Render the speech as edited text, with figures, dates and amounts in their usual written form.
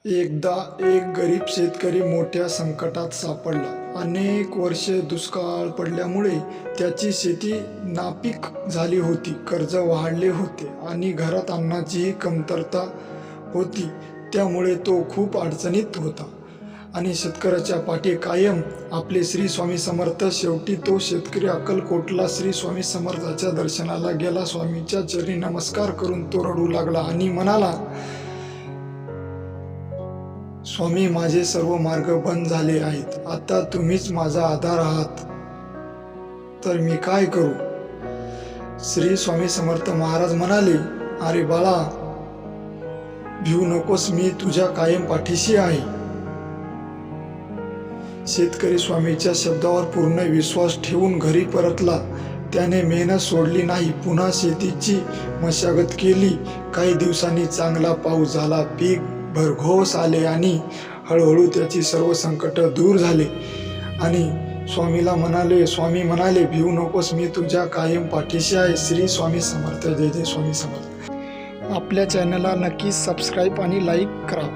एकदा एक गरीब शेतकरी मोठ्या संकटात सापडला. अनेक वर्षे दुष्काळ पडल्यामुळे त्याची शेती नापीक झाली होती. कर्ज वाढले होते आणि घरात अन्नाचीही कमतरता होती. त्यामुळे तो खूप अडचणीत होता आणि शेतकऱ्याच्या पाठी कायम आपले श्री स्वामी समर्थ. शेवटी तो शेतकरी अक्कलकोटला श्री स्वामी समर्थाच्या दर्शनाला गेला. स्वामीच्या चरणी नमस्कार करून तो रडू लागला आणि म्हणाला, स्वामी, माझे सर्व मार्ग बंद झाले आहेत. आता तुम्हीच माझा आधार आहात, तर मी काय करू? श्री स्वामी समर्थ महाराज म्हणाले, अरे बाळा, भिवू नकोस, मी तुझ्या कायम पाठीशी आहे. शेतकरी स्वामीच्या शब्दावर पूर्ण विश्वास ठेवून घरी परतला. त्याने मेहनत सोडली नाही. पुन्हा शेतीची मशागत केली. काही दिवसांनी चांगला पाऊस झाला. पीक भरघोस आले आणि हळूहळू त्याची सर्व संकट दूर झाले. आणि स्वामी म्हणाले, भिवू नकोस, मी तुझ्या कायम पाठीशी आहे. श्री स्वामी समर्थ. जय जय स्वामी समर्थ. आपल्या चॅनलला नक्की सबस्क्राईब आणि लाईक करा.